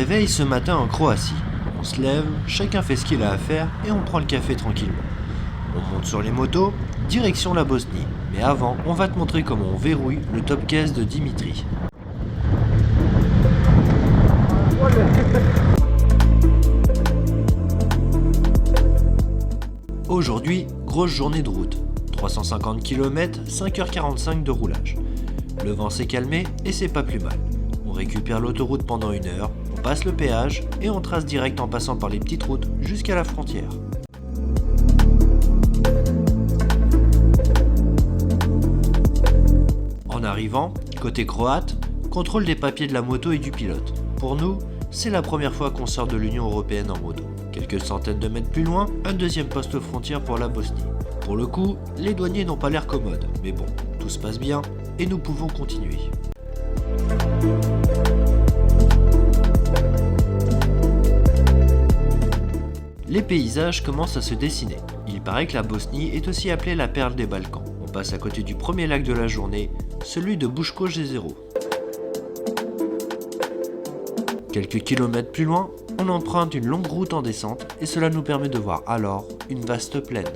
Réveil ce matin en Croatie. On se lève, chacun fait ce qu'il a à faire et on prend le café tranquillement. On monte sur les motos, direction la Bosnie. Mais avant, on va te montrer comment on verrouille le top case de Dimitri. Aujourd'hui, grosse journée de route. 350 km, 5h45 de roulage. Le vent s'est calmé et c'est pas plus mal. On récupère l'autoroute pendant 1 heure, on passe le péage et on trace direct en passant par les petites routes jusqu'à la frontière. En arrivant, côté croate, contrôle des papiers de la moto et du pilote. Pour nous, c'est la première fois qu'on sort de l'Union Européenne en moto. Quelques centaines de mètres plus loin, un deuxième poste frontière pour la Bosnie. Pour le coup, les douaniers n'ont pas l'air commodes, mais bon, tout se passe bien et nous pouvons continuer. Les paysages commencent à se dessiner. Il paraît que la Bosnie est aussi appelée la perle des Balkans. On passe à côté du premier lac de la journée, celui de Buško Jezero. Quelques kilomètres plus loin, on emprunte une longue route en descente et cela nous permet de voir alors une vaste plaine.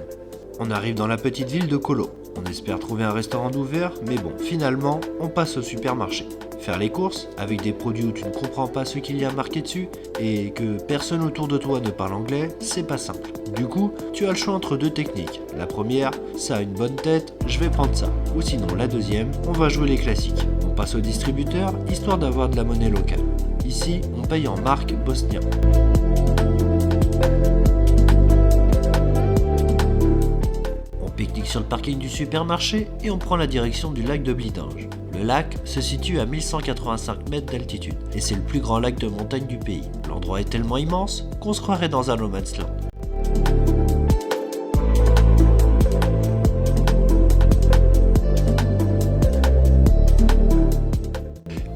On arrive dans la petite ville de Kolo. On espère trouver un restaurant d'ouvert, mais bon, finalement, on passe au supermarché. Faire les courses, avec des produits où tu ne comprends pas ce qu'il y a marqué dessus, et que personne autour de toi ne parle anglais, c'est pas simple. Du coup, tu as le choix entre deux techniques. La première, ça a une bonne tête, je vais prendre ça. Ou sinon, la deuxième, on va jouer les classiques. On passe au distributeur, histoire d'avoir de la monnaie locale. Ici, on paye en marque bosnien. Pique-nique sur le parking du supermarché et on prend la direction du lac de Blidinj. Le lac se situe à 1185 mètres d'altitude et c'est le plus grand lac de montagne du pays. L'endroit est tellement immense qu'on se croirait dans un no man's land.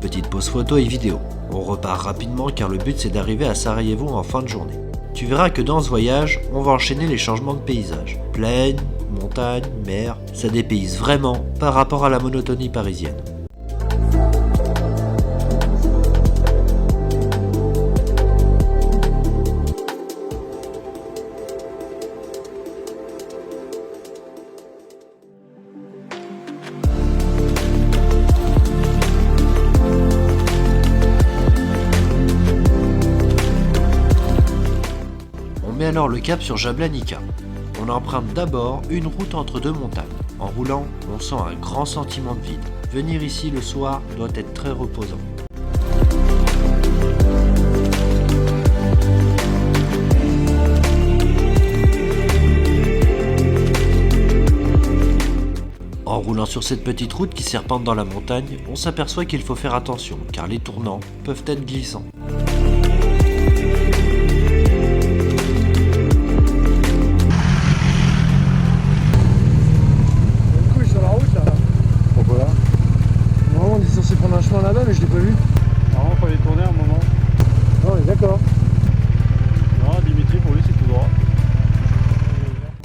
Petite pause photo et vidéo. On repart rapidement car le but c'est d'arriver à Sarajevo en fin de journée. Tu verras que dans ce voyage, on va enchaîner les changements de paysage. Plaine, montagne, mer, ça dépayse vraiment par rapport à la monotonie parisienne. On met alors le cap sur Jablanica. On emprunte d'abord une route entre deux montagnes. En roulant, on sent un grand sentiment de vide. Venir ici le soir doit être très reposant. En roulant sur cette petite route qui serpente dans la montagne, on s'aperçoit qu'il faut faire attention car les tournants peuvent être glissants. C'est prendre un chemin là-bas mais je l'ai pas vu. Non, il fallait tourner un moment. Non, on est d'accord. Non, Dimitri pour lui c'est tout droit.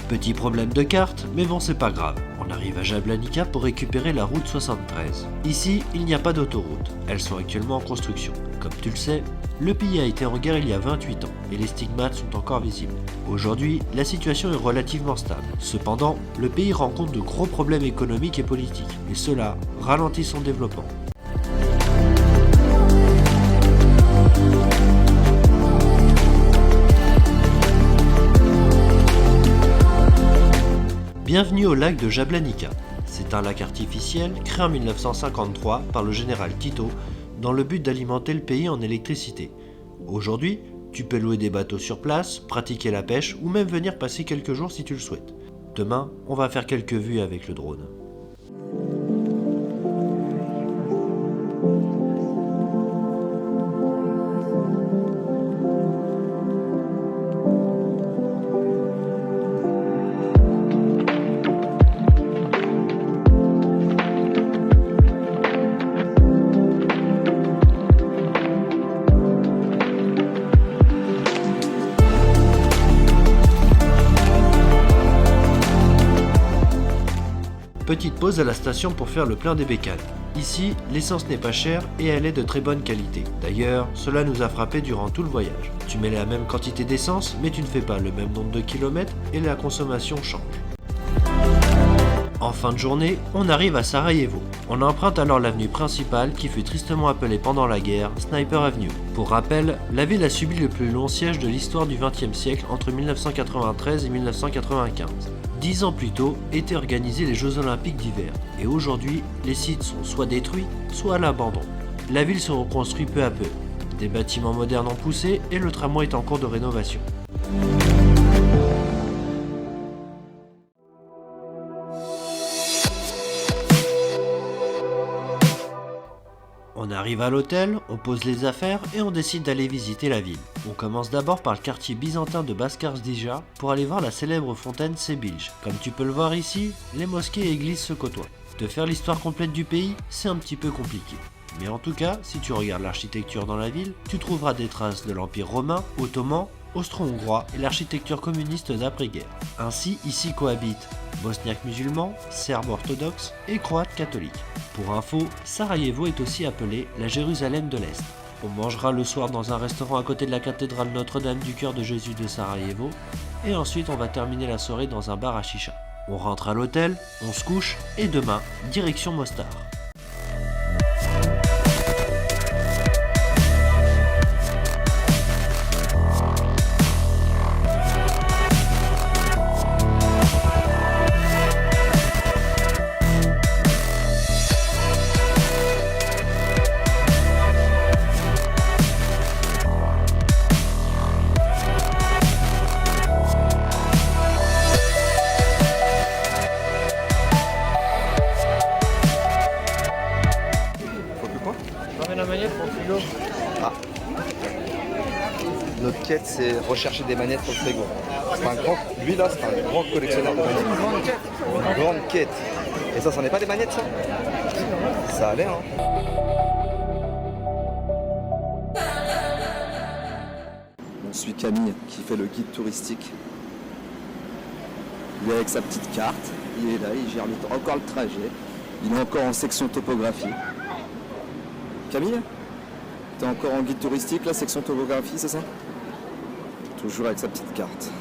Petit problème de carte, mais bon c'est pas grave. On arrive à Jablanica pour récupérer la route 73. Ici, il n'y a pas d'autoroute. Elles sont actuellement en construction. Comme tu le sais, le pays a été en guerre il y a 28 ans et les stigmates sont encore visibles. Aujourd'hui, la situation est relativement stable. Cependant, le pays rencontre de gros problèmes économiques et politiques et cela ralentit son développement. Bienvenue au lac de Jablanica. C'est un lac artificiel créé en 1953 par le général Tito dans le but d'alimenter le pays en électricité. Aujourd'hui, tu peux louer des bateaux sur place, pratiquer la pêche ou même venir passer quelques jours si tu le souhaites. Demain, on va faire quelques vues avec le drone. Petite pause à la station pour faire le plein des bécanes. Ici, l'essence n'est pas chère et elle est de très bonne qualité. D'ailleurs, cela nous a frappé durant tout le voyage. Tu mets la même quantité d'essence, mais tu ne fais pas le même nombre de kilomètres et la consommation change. En fin de journée, on arrive à Sarajevo. On emprunte alors l'avenue principale qui fut tristement appelée pendant la guerre Sniper Avenue. Pour rappel, la ville a subi le plus long siège de l'histoire du XXe siècle entre 1993 et 1995. 10 ans plus tôt étaient organisés les Jeux Olympiques d'hiver, et aujourd'hui, les sites sont soit détruits, soit à l'abandon. La ville se reconstruit peu à peu. Des bâtiments modernes ont poussé et le tramway est en cours de rénovation. On arrive à l'hôtel, on pose les affaires et on décide d'aller visiter la ville. On commence d'abord par le quartier byzantin de Baskar-Zdija pour aller voir la célèbre fontaine Sebilj. Comme tu peux le voir ici, les mosquées et églises se côtoient. Te faire l'histoire complète du pays, c'est un petit peu compliqué. Mais en tout cas, si tu regardes l'architecture dans la ville, tu trouveras des traces de l'Empire romain, ottoman, austro-hongrois et l'architecture communiste d'après-guerre. Ainsi, ici cohabitent bosniaques musulmans, serbes orthodoxes et croates catholiques. Pour info, Sarajevo est aussi appelée la Jérusalem de l'Est. On mangera le soir dans un restaurant à côté de la cathédrale Notre-Dame du Cœur de Jésus de Sarajevo, et ensuite on va terminer la soirée dans un bar à chicha. On rentre à l'hôtel, on se couche, et demain, direction Mostar. La manette pour le frigo. Notre quête, c'est rechercher des manettes pour le frigo. Lui là, c'est un grand collectionneur de manettes. Une grande quête. Et ça, c'en est pas des manettes, ça? Ça a l'air, hein. On suit Camille qui fait le guide touristique. Il est avec sa petite carte, il est là, il gère encore le trajet. Il est encore en section topographie. Camille, t'es encore en guide touristique, là, section topographie, c'est ça? Toujours avec sa petite carte.